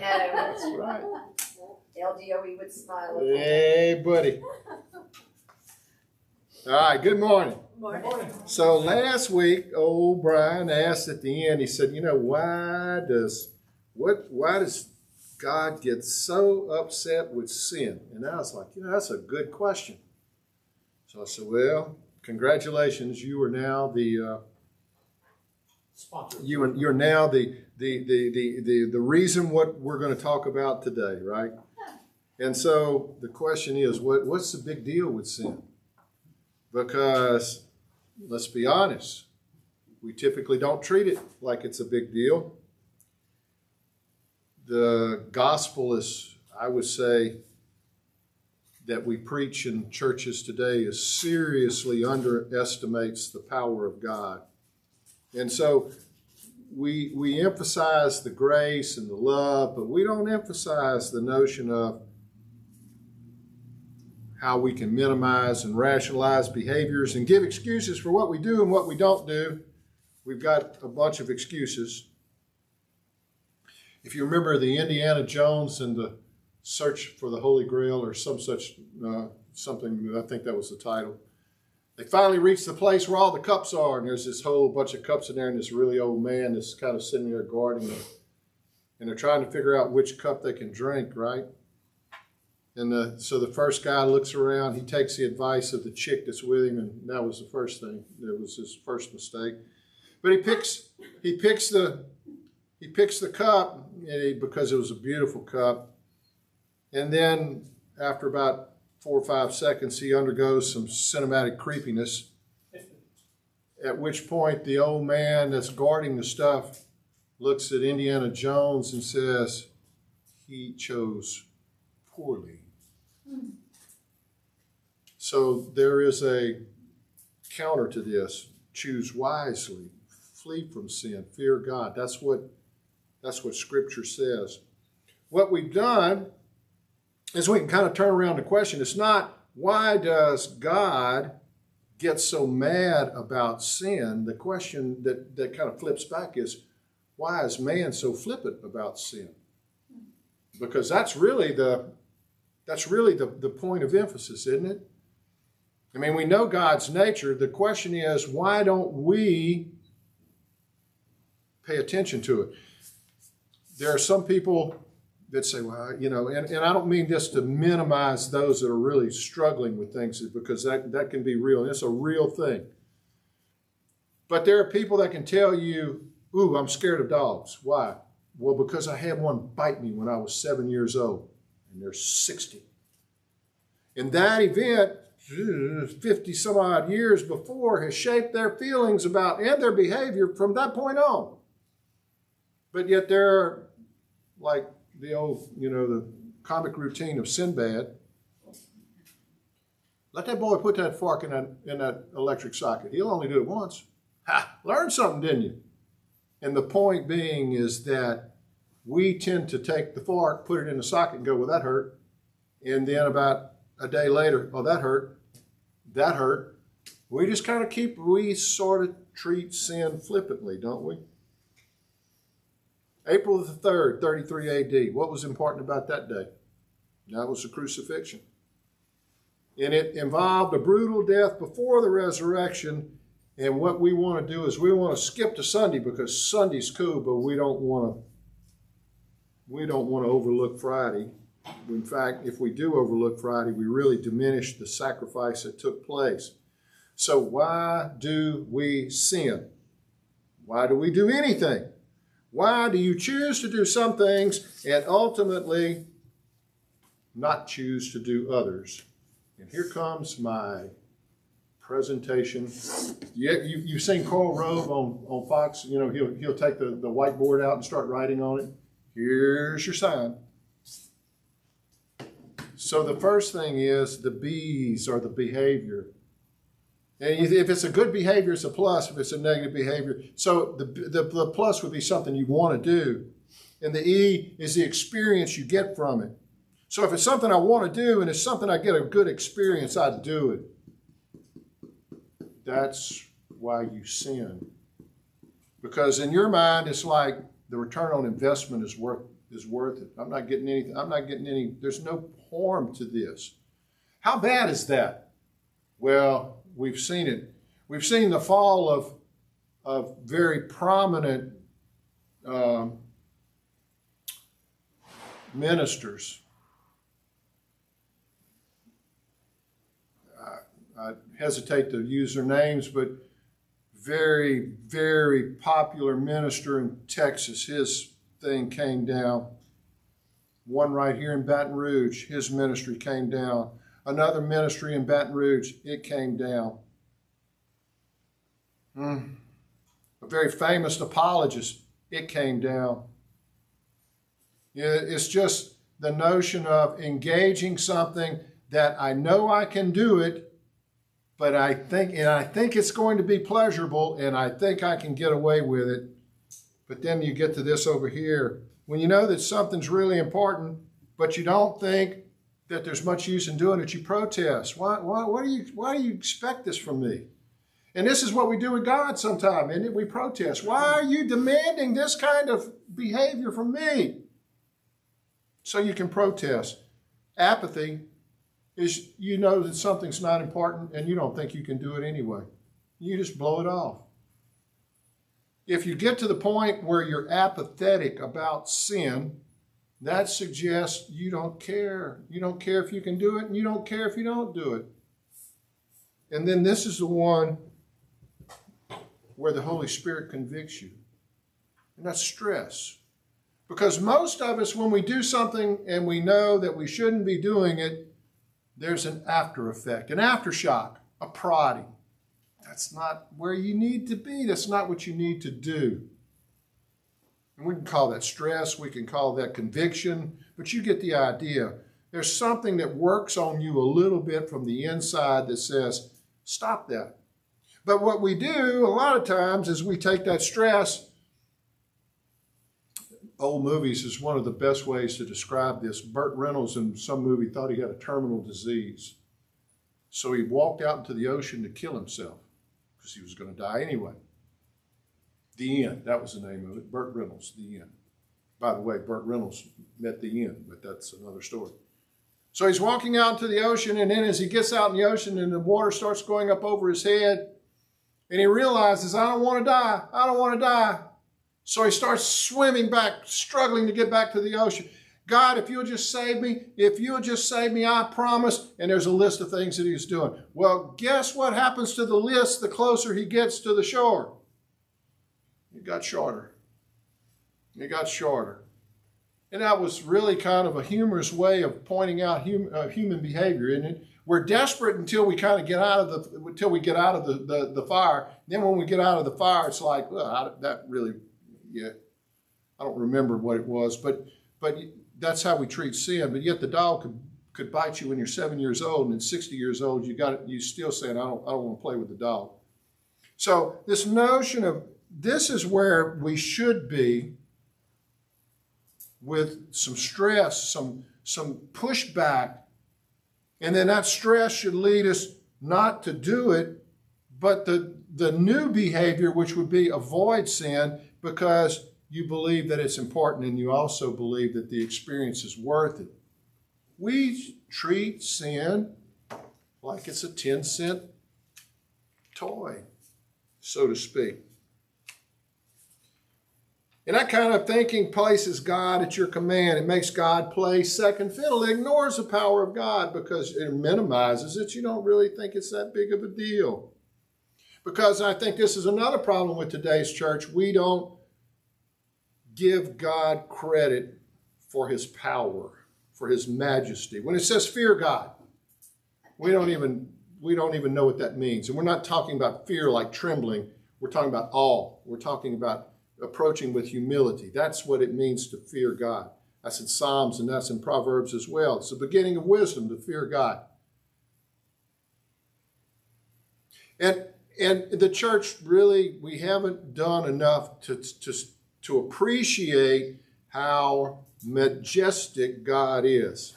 That's right. LDOE would smile. Hey, buddy. All right, good morning. Morning. So last week, old Brian asked at the end, he said, why does God get so upset with sin? And I was like, that's a good question. So I said, well, congratulations, you are now the you're now the reason what we're going to talk about today, right? And so the question is, what's the big deal with sin? Because let's be honest, we typically don't treat it like it's a big deal. The gospel is, I would say, that we preach in churches today is seriously underestimates the power of God. And so we emphasize the grace and the love, but we don't emphasize the notion of how we can minimize and rationalize behaviors and give excuses for what we do and what we don't do. We've got a bunch of excuses. If you remember the Indiana Jones and the search for the Holy Grail or some such something, I think that was the title. They finally reach the place where all the cups are, and there's this whole bunch of cups in there, and this really old man is kind of sitting there guarding them. And they're trying to figure out which cup they can drink, right? And so the first guy looks around, he takes the advice of the chick that's with him, and that was the first thing. That was his first mistake. But he picks the cup because it was a beautiful cup. And then after about 4 or 5 seconds, he undergoes some cinematic creepiness, at which point the old man that's guarding the stuff looks at Indiana Jones and says, he chose poorly. So there is a counter to this. Choose wisely, flee from sin, fear God. That's what Scripture says. What we've done is we can kind of turn around the question. It's not, why does God get so mad about sin? The question that kind of flips back is, why is man so flippant about sin? Because that's really the point of emphasis, isn't it? I mean, we know God's nature. The question is, why don't we pay attention to it? There are some people that say, well, and I don't mean this to minimize those that are really struggling with things, because that can be real, and it's a real thing. But there are people that can tell you, ooh, I'm scared of dogs. Why? Well, because I had one bite me when I was 7 years old, and they're 60. And that event, 50 some odd years before, has shaped their feelings about and their behavior from that point on. But yet they're like the old, the comic routine of Sinbad. Let that boy put that fork in that electric socket. He'll only do it once. Ha! Learned something, didn't you? And the point being is that we tend to take the fork, put it in the socket, and go, well, that hurt. And then about a day later, oh, that hurt. That hurt. We just kind of we sort of treat sin flippantly, don't we? April the 3rd, 33 AD. What was important about that day? That was the crucifixion. And it involved a brutal death before the resurrection. And what we want to do is we want to skip to Sunday because Sunday's cool, but we don't want to overlook Friday. In fact, if we do overlook Friday, we really diminish the sacrifice that took place. So why do we sin? Why do we do anything? Why do you choose to do some things and ultimately not choose to do others? And here comes my presentation. You've seen Karl Rove on Fox. He'll take the whiteboard out and start writing on it. Here's your sign. So the first thing is the B's are the behavior. And if it's a good behavior, it's a plus. If it's a negative behavior, so the plus would be something you want to do. And the E is the experience you get from it. So if it's something I want to do and it's something I get a good experience, I do it. That's why you sin. Because in your mind, it's like the return on investment is worth is worth it. I'm not getting anything. I'm not getting any. There's no harm to this. How bad is that? Well, we've seen it. We've seen the fall of very prominent ministers. I hesitate to use their names, but very, very popular minister in Texas. His thing came down. One right here in Baton Rouge, his ministry came down. Another ministry in Baton Rouge, it came down. A very famous apologist, it came down. It's just the notion of engaging something that I know I can do it, but I think it's going to be pleasurable, and I think I can get away with it. But then you get to this over here. When you know that something's really important, but you don't think that there's much use in doing it, you protest. Why do you expect this from me? And this is what we do with God sometimes, isn't it? We protest. Why are you demanding this kind of behavior from me? So you can protest. Apathy is you know that something's not important and you don't think you can do it anyway. You just blow it off. If you get to the point where you're apathetic about sin, that suggests you don't care. You don't care if you can do it, and you don't care if you don't do it. And then this is the one where the Holy Spirit convicts you. And that's stress. Because most of us, when we do something and we know that we shouldn't be doing it, there's an after effect, an aftershock, a prodding. That's not where you need to be. That's not what you need to do. And we can call that stress. We can call that conviction. But you get the idea. There's something that works on you a little bit from the inside that says, stop that. But what we do a lot of times is we take that stress. Old movies is one of the best ways to describe this. Burt Reynolds in some movie thought he had a terminal disease. So he walked out into the ocean to kill himself because he was going to die anyway. The End, that was the name of it. Burt Reynolds, The End. By the way, Burt Reynolds met the end, but that's another story. So he's walking out into the ocean, and then as he gets out in the ocean and the water starts going up over his head, and he realizes, I don't want to die. I don't want to die. So he starts swimming back, struggling to get back to the ocean. God, if you'll just save me, if you'll just save me, I promise. And there's a list of things that he's doing. Well, guess what happens to the list the closer he gets to the shore? It got shorter. It got shorter. And that was really kind of a humorous way of pointing out human behavior, isn't it? We're desperate until we kind of get out of the fire. Then when we get out of the fire, it's like, well, I don't remember what it was, but that's how we treat sin. But yet the dog could bite you when you're 7 years old, and at 60 years old, you still saying, I don't want to play with the dog. So this notion of this is where we should be with some stress, some pushback. And then that stress should lead us not to do it, but the new behavior, which would be avoid sin, because you believe that it's important and you also believe that the experience is worth it. We treat sin like it's a 10-cent toy, so to speak. And that kind of thinking places God at your command. It makes God play second fiddle. It ignores the power of God because it minimizes it. You don't really think it's that big of a deal. Because I think this is another problem with today's church. We don't give God credit for his power, for his majesty. When it says fear God, we don't even know what that means. And we're not talking about fear like trembling. We're talking about awe. We're talking about approaching with humility. That's what it means to fear God. That's in Psalms and that's in Proverbs as well. It's the beginning of wisdom to fear God. And the church really, we haven't done enough to appreciate how majestic God is.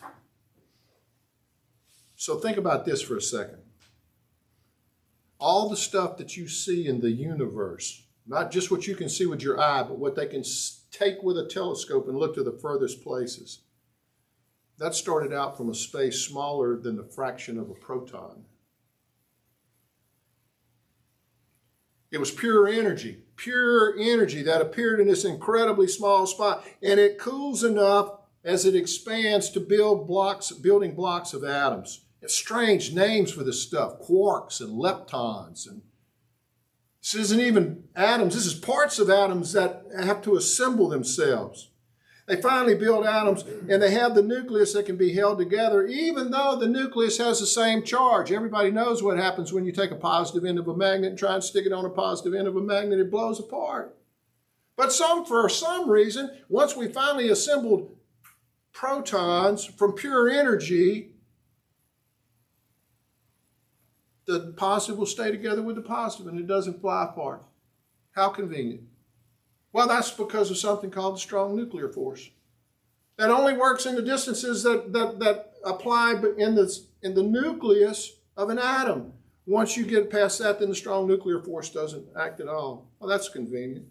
So think about this for a second. All the stuff that you see in the universe, Not just what you can see with your eye, but what they can take with a telescope and look to the furthest places. That started out from a space smaller than the fraction of a proton. It was pure energy that appeared in this incredibly small spot, and it cools enough as it expands to building blocks of atoms. It's strange names for this stuff, quarks and leptons. And this isn't even atoms, this is parts of atoms that have to assemble themselves. They finally build atoms, and they have the nucleus that can be held together, even though the nucleus has the same charge. Everybody knows what happens when you take a positive end of a magnet and try and stick it on a positive end of a magnet. It blows apart. But for some reason, once we finally assembled protons from pure energy, the positive will stay together with the positive, and it doesn't fly apart. How convenient. Well, that's because of something called the strong nuclear force. That only works in the distances that apply in the nucleus of an atom. Once you get past that, then the strong nuclear force doesn't act at all. Well, that's convenient.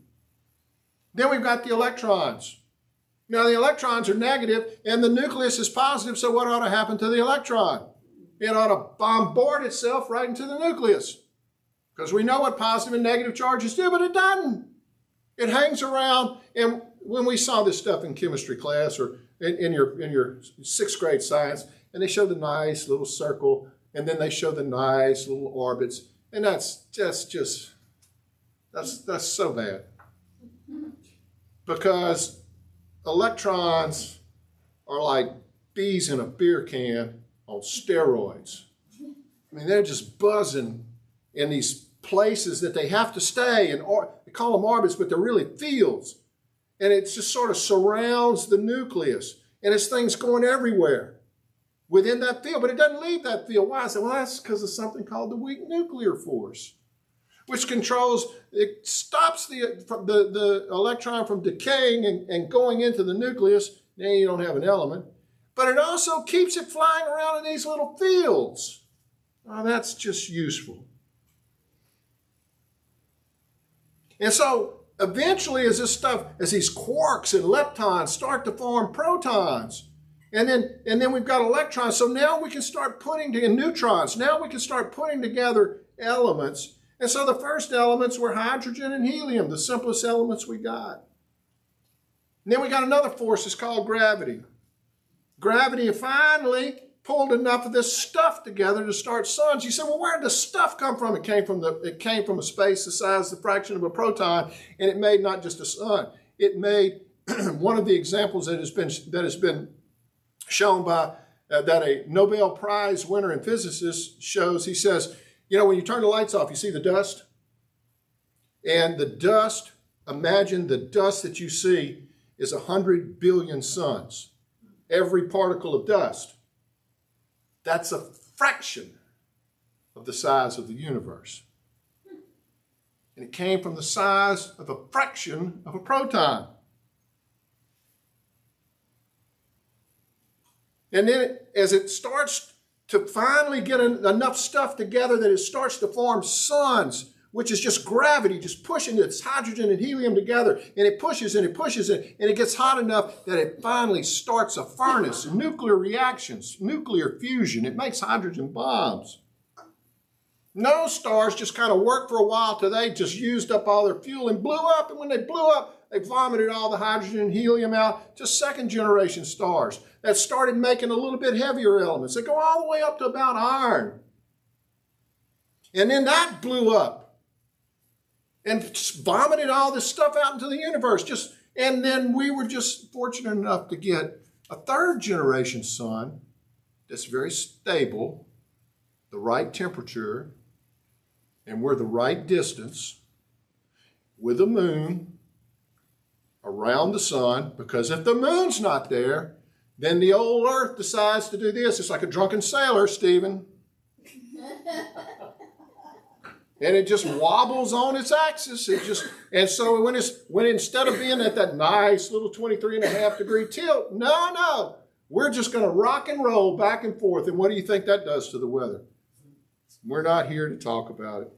Then we've got the electrons. Now, the electrons are negative, and the nucleus is positive, so what ought to happen to the electron? It ought to bombard itself right into the nucleus. Because we know what positive and negative charges do, but it doesn't. It hangs around, and when we saw this stuff in chemistry class or in your sixth grade science, and they show the nice little circle, and then they show the nice little orbits, and that's so bad. Because electrons are like bees in a beer can on steroids. I mean, they're just buzzing in these places that they have to stay, and they call them orbits, but they're really fields. And it just sort of surrounds the nucleus, and it's things going everywhere within that field, but it doesn't leave that field. Why? I said, well, that's because of something called the weak nuclear force, which it stops the electron from decaying and going into the nucleus. Then you don't have an element, but it also keeps it flying around in these little fields. Well, that's just useful. And so eventually as these quarks and leptons start to form protons, and then we've got electrons, so now we can start and neutrons, now we can start putting together elements. And so the first elements were hydrogen and helium, the simplest elements we got. And then we got another force, it's called gravity. Gravity finally pulled enough of this stuff together to start suns. You say, well, where did the stuff come from? It came from a space the size of the fraction of a proton, and it made not just a sun. It made one of the examples that has been shown by that a Nobel Prize winner in physics shows. He says, when you turn the lights off, you see the dust, and the dust. Imagine the dust that you see is 100 billion suns. Every particle of dust. That's a fraction of the size of the universe. And it came from the size of a fraction of a proton. And then as it starts to finally get enough stuff together that it starts to form suns, which is just gravity, just pushing its hydrogen and helium together, and it pushes and it pushes it, and it gets hot enough that it finally starts a furnace, nuclear reactions, nuclear fusion. It makes hydrogen bombs. No stars just kind of worked for a while till they just used up all their fuel and blew up, and when they blew up, they vomited all the hydrogen and helium out to second generation stars that started making a little bit heavier elements. They go all the way up to about iron. And then that blew up and vomited all this stuff out into the universe. And then we were just fortunate enough to get a third generation sun that's very stable, the right temperature, and we're the right distance with the moon around the sun, because if the moon's not there, then the old Earth decides to do this. It's like a drunken sailor, Stephen. And it just wobbles on its axis. And so when instead of being at that nice little 23.5-degree tilt, no, we're just going to rock and roll back and forth. And what do you think that does to the weather? We're not here to talk about it.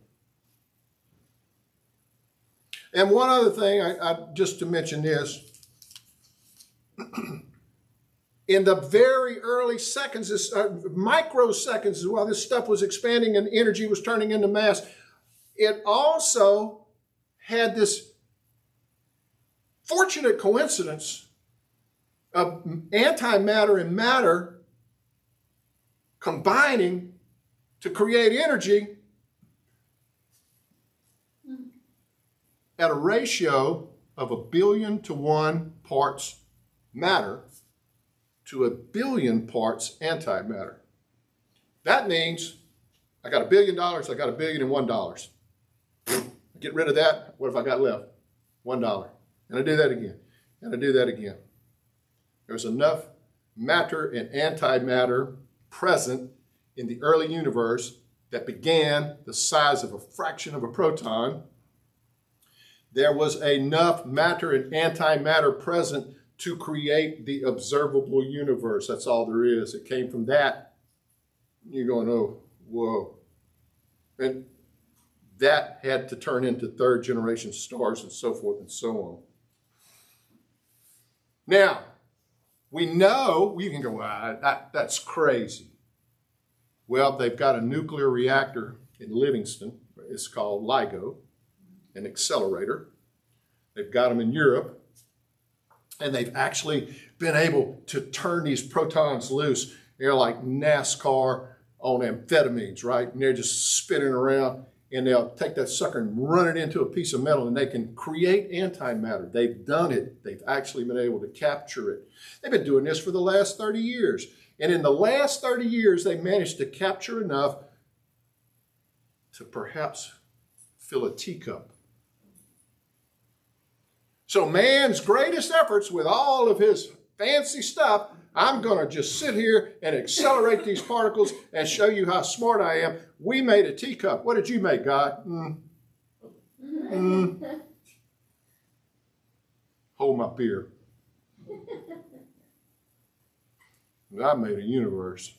And one other thing, just to mention this, in the very early seconds, microseconds, while this stuff was expanding and energy was turning into mass, it also had this fortunate coincidence of antimatter and matter combining to create energy at a ratio of 1,000,000,000 to 1 parts matter to 1,000,000,000 parts antimatter. That means I got $1 billion, I got $1,000,001. Get rid of that, what have I got left? $1. And I do that again, and I do that again. There's enough matter and antimatter present in the early universe that began the size of a fraction of a proton. There was enough matter and antimatter present to create the observable universe. That's all there is. It came from that. You're going, oh, whoa. And that had to turn into third generation stars and so forth and so on. Now, we know, you can go, that's crazy. Well, they've got a nuclear reactor in Livingston. It's called LIGO, an accelerator. They've got them in Europe. And they've actually been able to turn these protons loose. They're like NASCAR on amphetamines, right? And they're just spinning around, and they'll take that sucker and run it into a piece of metal, and they can create antimatter. They've done it. They've actually been able to capture it. They've been doing this for the last 30 years. And in the last 30 years, they managed to capture enough to perhaps fill a teacup. So man's greatest efforts with all of his fancy stuff, I'm going to just sit here and accelerate these particles and show you how smart I am. We made a teacup. What did you make, God? Hold my beer. I made a universe.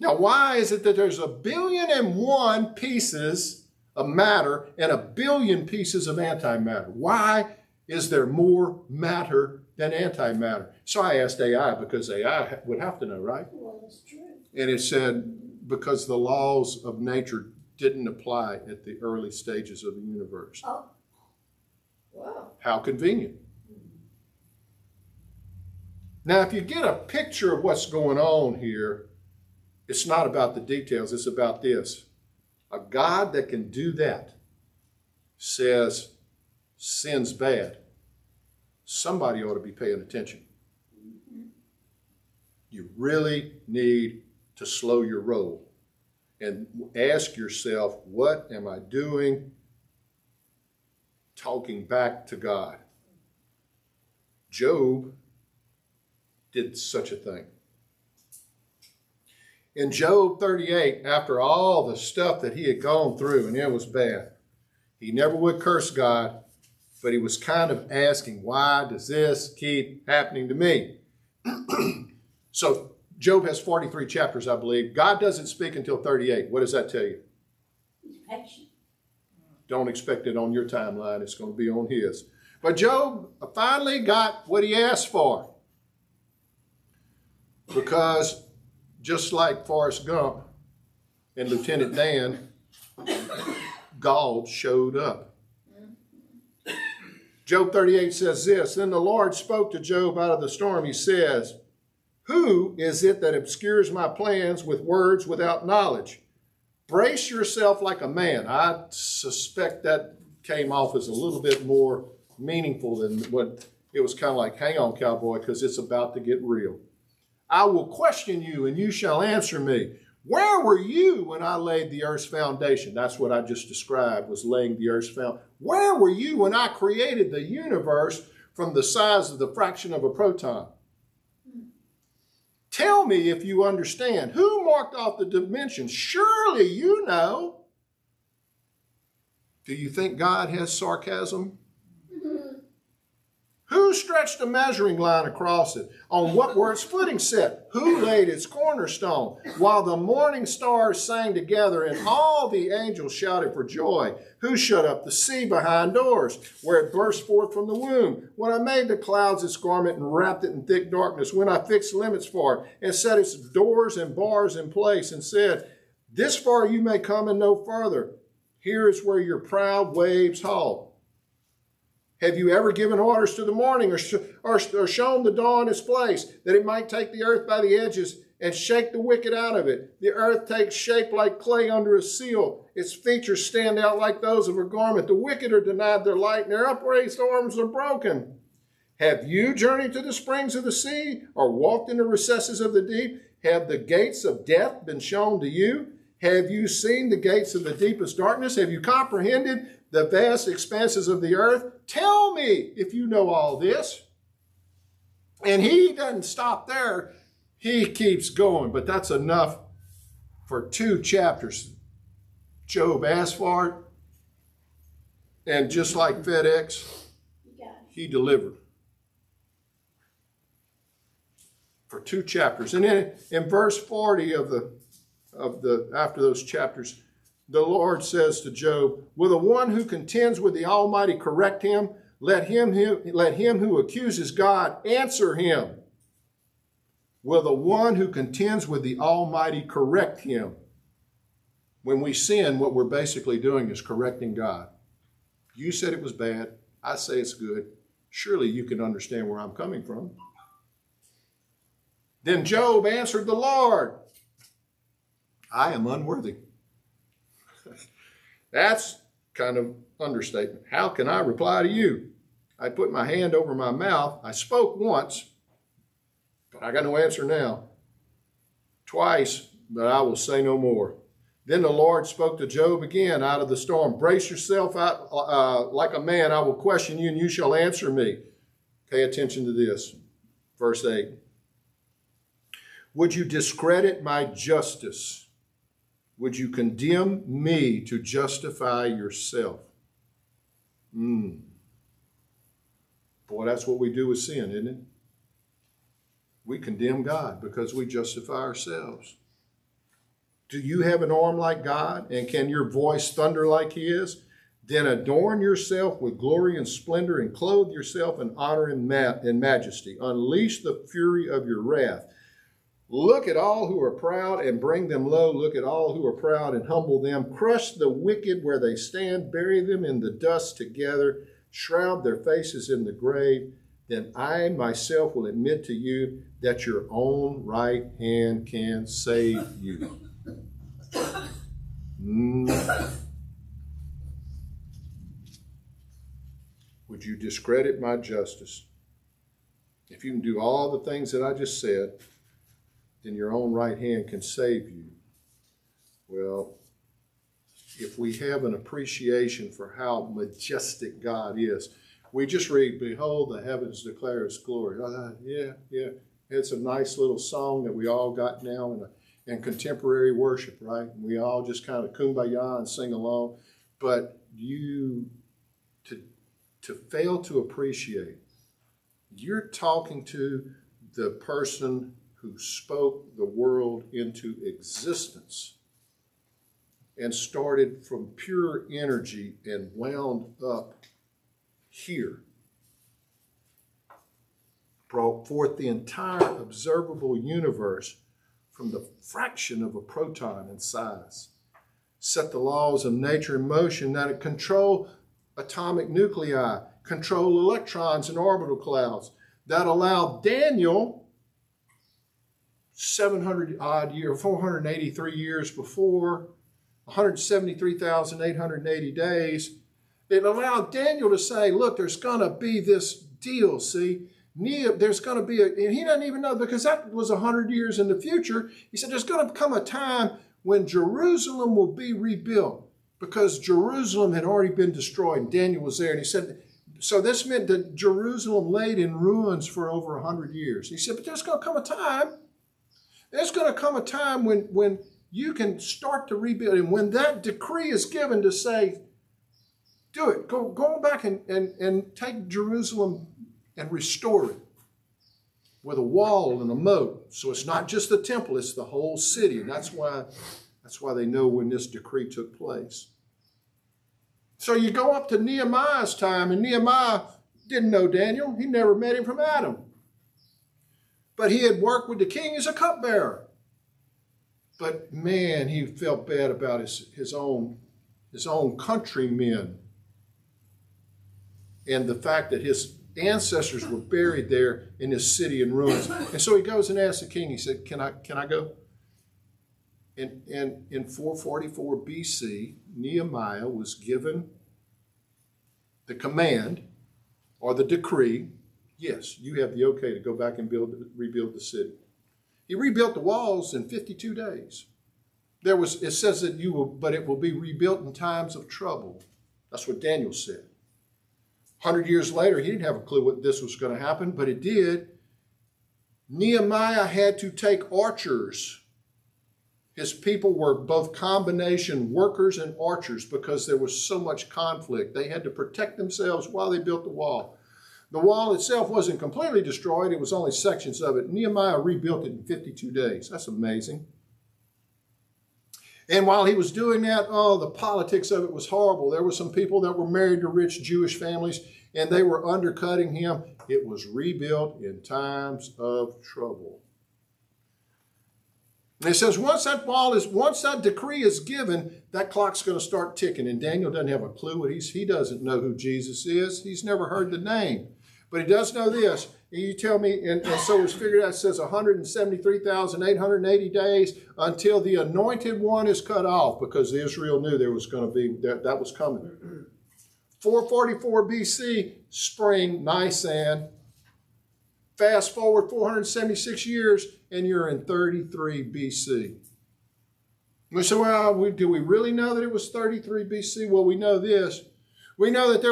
Now, why is it that there's 1,000,001 pieces of matter and 1,000,000,000 pieces of antimatter? Why is there more matter than antimatter? So I asked AI, because AI would have to know, right? Well, that's true. And it said, because the laws of nature didn't apply at the early stages of the universe. Oh, wow. How convenient. Now, if you get a picture of what's going on here, it's not about the details, it's about this. A God that can do that says sin's bad. Somebody ought to be paying attention. You really need to slow your roll and ask yourself, what am I doing talking back to God? Job did such a thing. In Job 38, after all the stuff that he had gone through, and it was bad, he never would curse God, but he was kind of asking, why does this keep happening to me? So Job has 43 chapters, I believe. God doesn't speak until 38. What does that tell you? He's patient. Don't expect it on your timeline. It's going to be on his. But Job finally got what he asked for. Because just like Forrest Gump and Lieutenant Dan, God showed up. Job 38 says this, then the Lord spoke to Job out of the storm. He says, who is it that obscures my plans with words without knowledge? Brace yourself like a man. I suspect that came off as a little bit more meaningful than what it was. Kind of like, hang on, cowboy, because it's about to get real. I will question you, and you shall answer me. Where were you when I laid the earth's foundation? That's what I just described, was laying the earth's foundation. Where were you when I created the universe from the size of the fraction of a proton? Tell me if you understand. Who marked off the dimensions? Surely you know. Do you think God has sarcasm? Who stretched a measuring line across it? On what were its footings set? Who laid its cornerstone? While the morning stars sang together and all the angels shouted for joy. Who shut up the sea behind doors, where it burst forth from the womb? When I made the clouds its garment and wrapped it in thick darkness, when I fixed limits for it and set its doors and bars in place and said, this far you may come and no further. Here is where your proud waves halt. Have you ever given orders to the morning or shown the dawn its place, that it might take the earth by the edges and shake the wicked out of it? The earth takes shape like clay under a seal. Its features stand out like those of a garment. The wicked are denied their light, and their upraised arms are broken. Have you journeyed to the springs of the sea or walked in the recesses of the deep? Have the gates of death been shown to you? Have you seen the gates of the deepest darkness? Have you comprehended the vast expanses of the earth? Tell me if you know all this. And he doesn't stop there. He keeps going, but that's enough for 2 chapters. Job asked for it, and just like FedEx, he delivered. For 2 chapters. And then in verse 40 of the after those chapters, the Lord says to Job, will the one who contends with the Almighty correct him? Let him who accuses God answer him. Will the one who contends with the Almighty correct him? When we sin, what we're basically doing is correcting God. You said it was bad. I say it's good. Surely you can understand where I'm coming from. Then Job answered the Lord, I am unworthy. That's kind of understatement. How can I reply to you? I put my hand over my mouth. I spoke once, but I got no answer now. Twice, but I will say no more. Then the Lord spoke to Job again out of the storm. Brace yourself out like a man. I will question you and you shall answer me. Pay attention to this. Verse 8. Would you discredit my justice? Would you condemn me to justify yourself? Boy, that's what we do with sin, isn't it? We condemn God because we justify ourselves. Do you have an arm like God, and can your voice thunder like his? Then adorn yourself with glory and splendor, and clothe yourself in honor and majesty. Unleash the fury of your wrath. Look at all who are proud and bring them low. Look at all who are proud and humble them. Crush the wicked where they stand. Bury them in the dust together. Shroud their faces in the grave. Then I myself will admit to you that your own right hand can save you. Would you discredit my justice? If you can do all the things that I just said, then your own right hand can save you. Well, if we have an appreciation for how majestic God is, we just read, behold, the heavens declare his glory. Yeah. It's a nice little song that we all got now in contemporary worship, right? And we all just kind of kumbaya and sing along. But to fail to appreciate, you're talking to the person who spoke the world into existence and started from pure energy and wound up here, brought forth the entire observable universe from the fraction of a proton in size, set the laws of nature in motion that control atomic nuclei, control electrons in orbital clouds, that allow Daniel 700 odd years, 483 years before, 173,880 days. It allowed Daniel to say, look, there's going to be this deal, see? There's going to be and he doesn't even know, because that was 100 years in the future. He said there's going to come a time when Jerusalem will be rebuilt, because Jerusalem had already been destroyed, and Daniel was there. And he said, so this meant that Jerusalem laid in ruins for over 100 years. He said, but there's going to come a time. There's going to come a time when you can start to rebuild. And when that decree is given to say, do it, go back and take Jerusalem and restore it with a wall and a moat. So it's not just the temple, it's the whole city. And that's why they know when this decree took place. So you go up to Nehemiah's time, and Nehemiah didn't know Daniel. He never met him from Adam. But he had worked with the king as a cupbearer. But man, he felt bad about his own countrymen and the fact that his ancestors were buried there in this city in ruins. And so he goes and asks the king, he said, can I go? And in 444 BC, Nehemiah was given the command or the decree, yes, you have the okay to go back and rebuild the city. He rebuilt the walls in 52 days. It says that but it will be rebuilt in times of trouble. That's what Daniel said. 100 years later, he didn't have a clue what this was going to happen, but it did. Nehemiah had to take archers. His people were both combination workers and archers because there was so much conflict. They had to protect themselves while they built the wall. The wall itself wasn't completely destroyed. It was only sections of it. Nehemiah rebuilt it in 52 days. That's amazing. And while he was doing that, the politics of it was horrible. There were some people that were married to rich Jewish families, and they were undercutting him. It was rebuilt in times of trouble. And it says once that decree is given, that clock's going to start ticking. And Daniel doesn't have a clue. He doesn't know who Jesus is. He's never heard the name. But he does know this. And you tell me, and so it's figured out, it says 173,880 days until the anointed one is cut off, because Israel knew there was going to be, that was coming. 444 BC, spring, Nisan. Fast forward 476 years, and you're in 33 BC. We say, well, do we really know that it was 33 BC? Well, we know this. We know that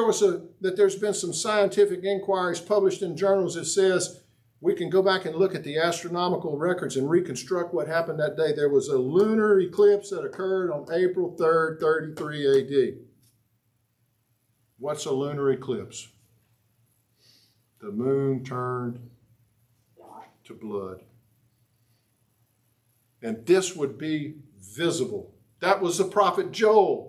there's been some scientific inquiries published in journals that says we can go back and look at the astronomical records and reconstruct what happened that day. There was a lunar eclipse that occurred on April 3rd, 33 AD. What's a lunar eclipse? The moon turned to blood. And this would be visible. That was the prophet Joel.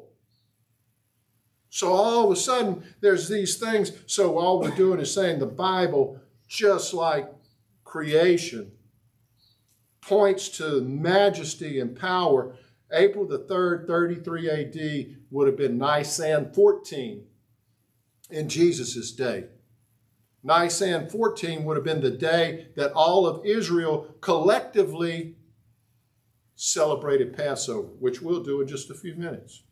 So all of a sudden, there's these things. So all we're doing is saying the Bible, just like creation, points to majesty and power. April the 3rd, 33 AD would have been Nisan 14 in Jesus' day. Nisan 14 would have been the day that all of Israel collectively celebrated Passover, which we'll do in just a few minutes.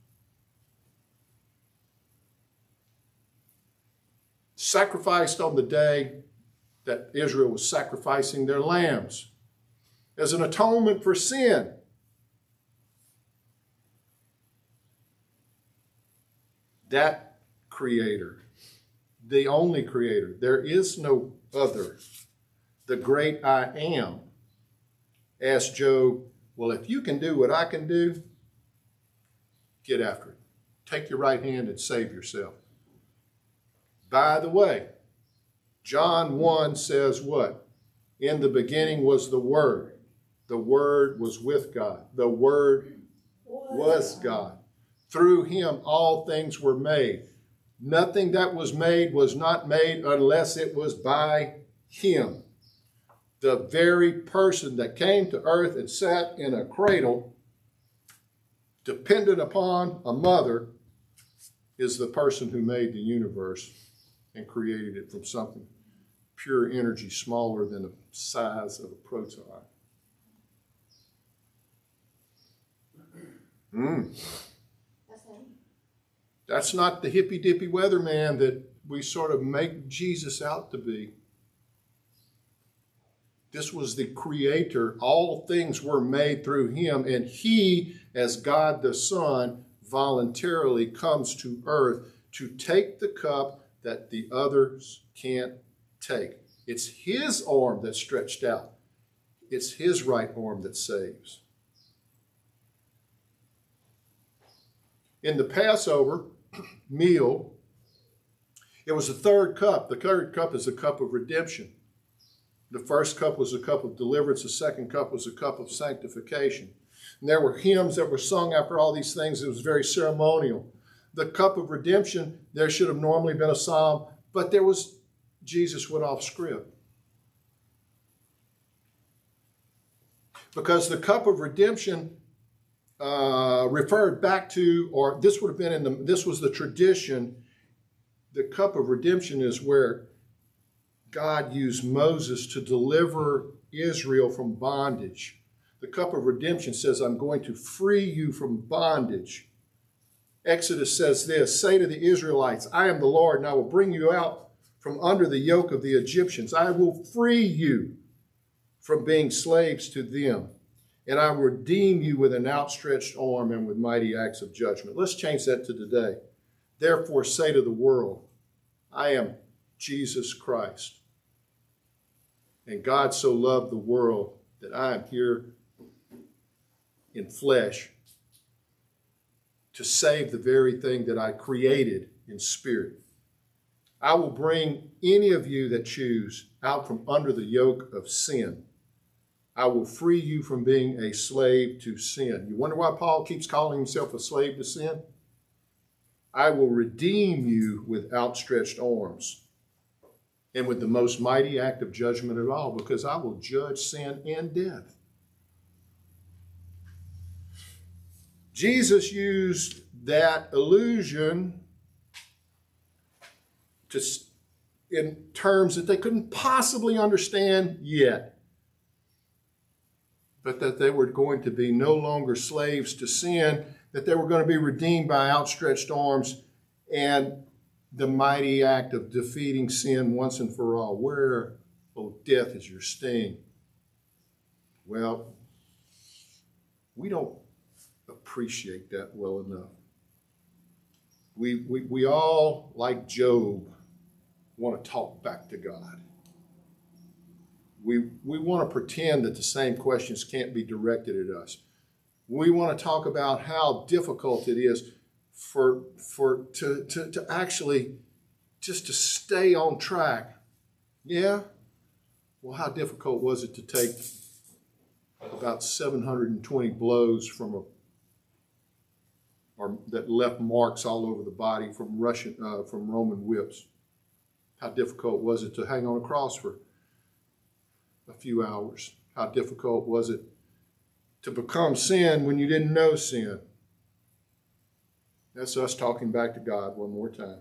Sacrificed on the day that Israel was sacrificing their lambs as an atonement for sin. That creator, the only creator, there is no other, the great I am, asked Job, well, if you can do what I can do, get after it. Take your right hand and save yourself. By the way, John 1 says what? In the beginning was the Word. The Word was with God. The Word was God. Through him all things were made. Nothing that was not made unless it was by him. The very person that came to earth and sat in a cradle, dependent upon a mother, is the person who made the universe and created it from something pure energy smaller than the size of a proton. That's not the hippy-dippy weatherman that we sort of make Jesus out to be. This was the creator. All things were made through him, and he, as God the Son, voluntarily comes to earth to take the cup that the others can't take. It's his arm that's stretched out. It's his right arm that saves. In the Passover meal, It was the third cup. The third cup is the cup of redemption. The first cup was a cup of deliverance. The second cup was a cup of sanctification. And there were hymns that were sung after all these things. It was very ceremonial. The cup of redemption, there should have normally been a psalm, but Jesus went off script. Because the cup of redemption referred back to, or this would have been this was the tradition. The cup of redemption is where God used Moses to deliver Israel from bondage. The cup of redemption says, I'm going to free you from bondage. Exodus says this, say to the Israelites, I am the Lord, and I will bring you out from under the yoke of the Egyptians. I will free you from being slaves to them, and I will redeem you with an outstretched arm and with mighty acts of judgment. Let's change that to today. Therefore say to the world, I am Jesus Christ. And God so loved the world that I am here in flesh to save the very thing that I created in spirit. I will bring any of you that choose out from under the yoke of sin. I will free you from being a slave to sin. You wonder why Paul keeps calling himself a slave to sin? I will redeem you with outstretched arms and with the most mighty act of judgment of all, because I will judge sin and death. Jesus used that illusion in terms that they couldn't possibly understand yet, but that they were going to be no longer slaves to sin, that they were going to be redeemed by outstretched arms and the mighty act of defeating sin once and for all. Where, oh, death is your sting? Well, we don't appreciate that well enough. We all, like Job, want to talk back to God. We want to pretend that the same questions can't be directed at us. We want to talk about how difficult it is to actually just to stay on track. Yeah? Well, how difficult was it to take about 720 blows from that left marks all over the body from Roman whips? How difficult was it to hang on a cross for a few hours? How difficult was it to become sin when you didn't know sin? That's us talking back to God one more time.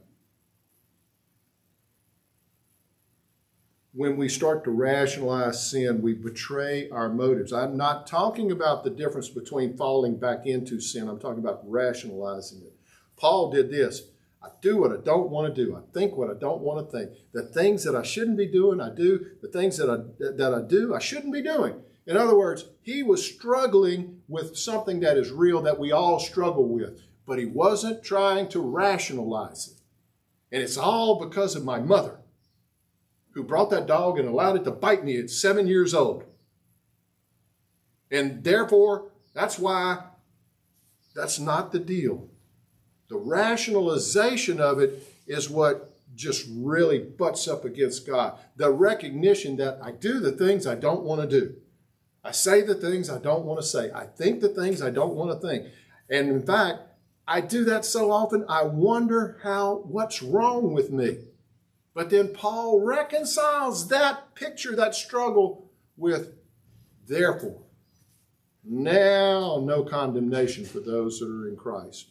When we start to rationalize sin, we betray our motives. I'm not talking about the difference between falling back into sin. I'm talking about rationalizing it. Paul did this. I do what I don't want to do. I think what I don't want to think. The things that I shouldn't be doing, I do. The things that I do, I shouldn't be doing. In other words, he was struggling with something that is real that we all struggle with, but he wasn't trying to rationalize it. And it's all because of my mother, who brought that dog and allowed it to bite me at 7 years old. And therefore, that's why that's not the deal. The rationalization of it is what just really butts up against God. The recognition that I do the things I don't want to do. I say the things I don't want to say. I think the things I don't want to think. And in fact, I do that so often, I wonder what's wrong with me. But then Paul reconciles that picture, that struggle with, therefore, now no condemnation for those that are in Christ.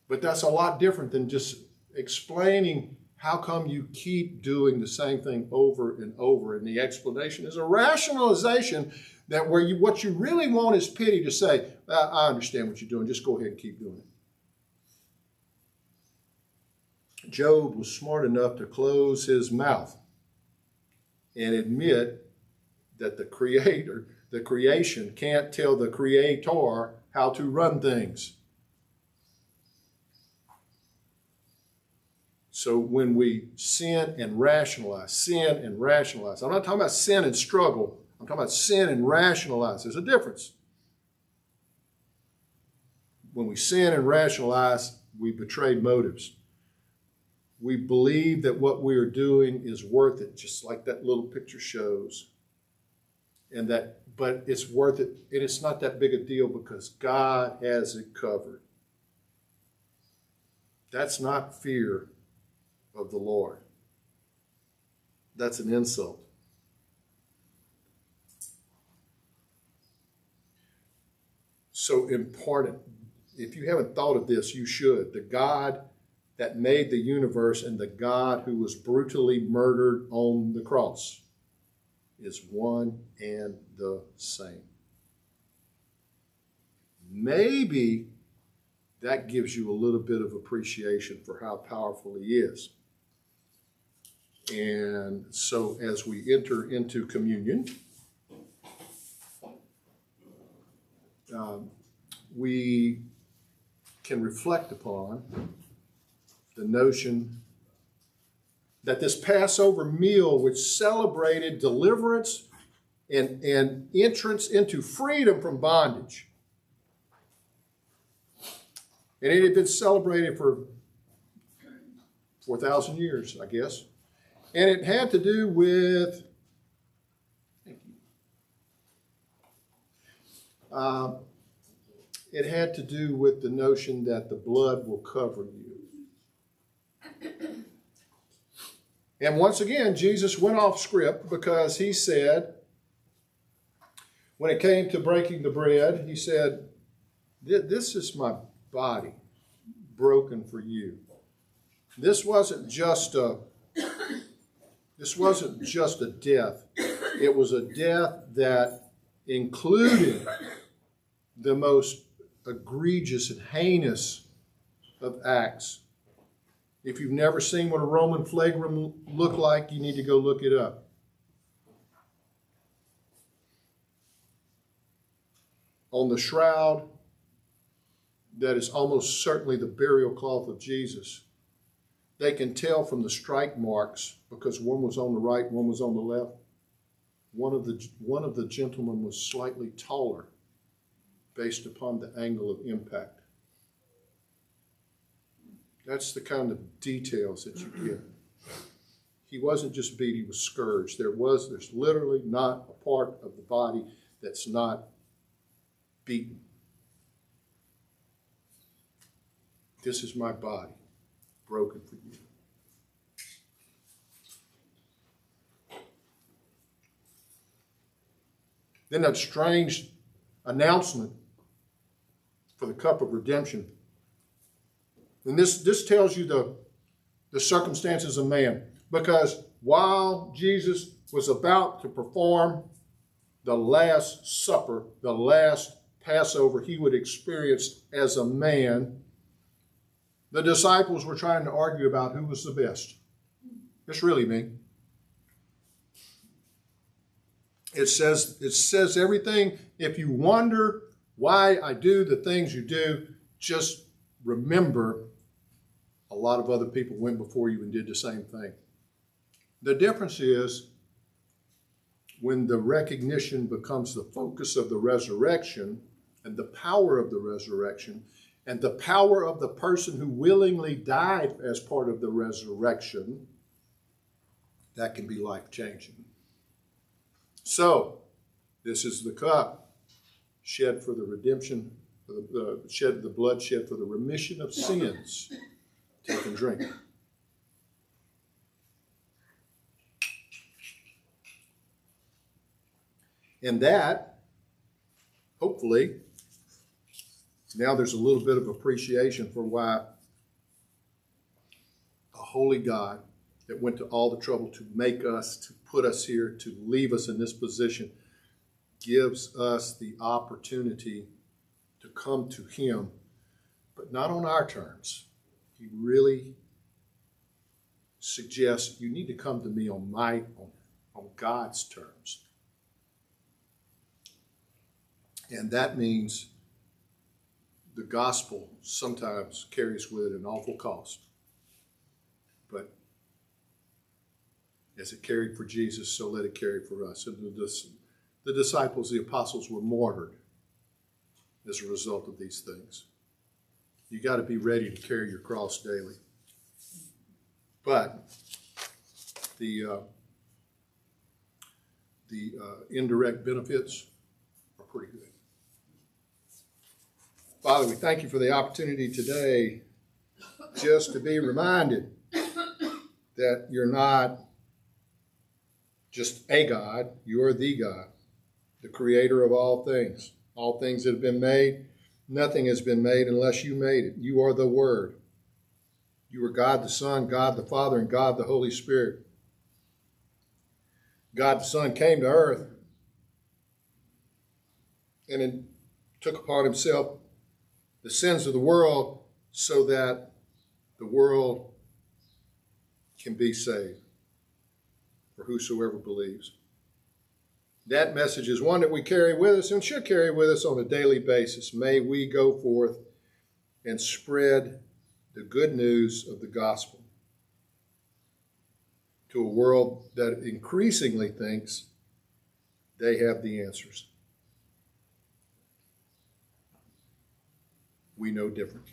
But that's a lot different than just explaining how come you keep doing the same thing over and over. And the explanation is a rationalization that what you really want is pity to say, I understand what you're doing, just go ahead and keep doing it. Job was smart enough to close his mouth and admit that the creation can't tell the creator how to run things. So when we sin and rationalize, I'm not talking about sin and struggle. I'm talking about sin and rationalize. There's a difference. When we sin and rationalize, We betrayed motives. We believe that what we are doing is worth it, just like that little picture shows. But it's worth it, and it's not that big a deal because God has it covered. That's not fear of the Lord. That's an insult. So important. If you haven't thought of this, you should. The God that made the universe and the God who was brutally murdered on the cross is one and the same. Maybe that gives you a little bit of appreciation for how powerful he is. And so as we enter into communion, we can reflect upon the notion that this Passover meal, which celebrated deliverance and entrance into freedom from bondage, and it had been celebrated for 4,000 years, I guess, and it had to do with, it had to do with the notion that the blood will cover you. And once again, Jesus went off script because he said, when it came to breaking the bread, he said, this is my body broken for you. This wasn't just a death. It was a death that included the most egregious and heinous of acts. If you've never seen what a Roman flagrum looked like, you need to go look it up. On the shroud that is almost certainly the burial cloth of Jesus, they can tell from the strike marks, because one was on the right, one was on the left. One of the gentlemen was slightly taller based upon the angle of impact. That's the kind of details that you get. He wasn't just beat, he was scourged. There's literally not a part of the body that's not beaten. This is my body, broken for you. Then that strange announcement for the cup of redemption. And this tells you the circumstances of man. Because while Jesus was about to perform the Last Supper, the last Passover he would experience as a man, the disciples were trying to argue about who was the best. It's really me. It says everything. If you wonder why I do the things you do, just remember a lot of other people went before you and did the same thing. The difference is when the recognition becomes the focus of the resurrection and the power of the resurrection and the power of the person who willingly died as part of the resurrection, that can be life-changing. So, this is the cup shed for the redemption, the blood shed for the remission of sins. Take and drink. And that, hopefully, now there's a little bit of appreciation for why a holy God that went to all the trouble to make us, to put us here, to leave us in this position, gives us the opportunity to come to him, but not on our terms. He really suggests you need to come to me on God's terms. And that means the gospel sometimes carries with it an awful cost. But as it carried for Jesus, so let it carry for us. And the disciples, the apostles, were martyred as a result of these things. You got to be ready to carry your cross daily. But the indirect benefits are pretty good. Father, we thank you for the opportunity today just to be reminded that you're not just a God, you are the God, the creator of all things. All things that have been made, nothing has been made unless you made it. You are the Word. You are God the Son, God the Father, and God the Holy Spirit. God the Son came to earth and took upon himself the sins of the world so that the world can be saved for whosoever believes. That message is one that we carry with us and should carry with us on a daily basis. May we go forth and spread the good news of the gospel to a world that increasingly thinks they have the answers. We know different.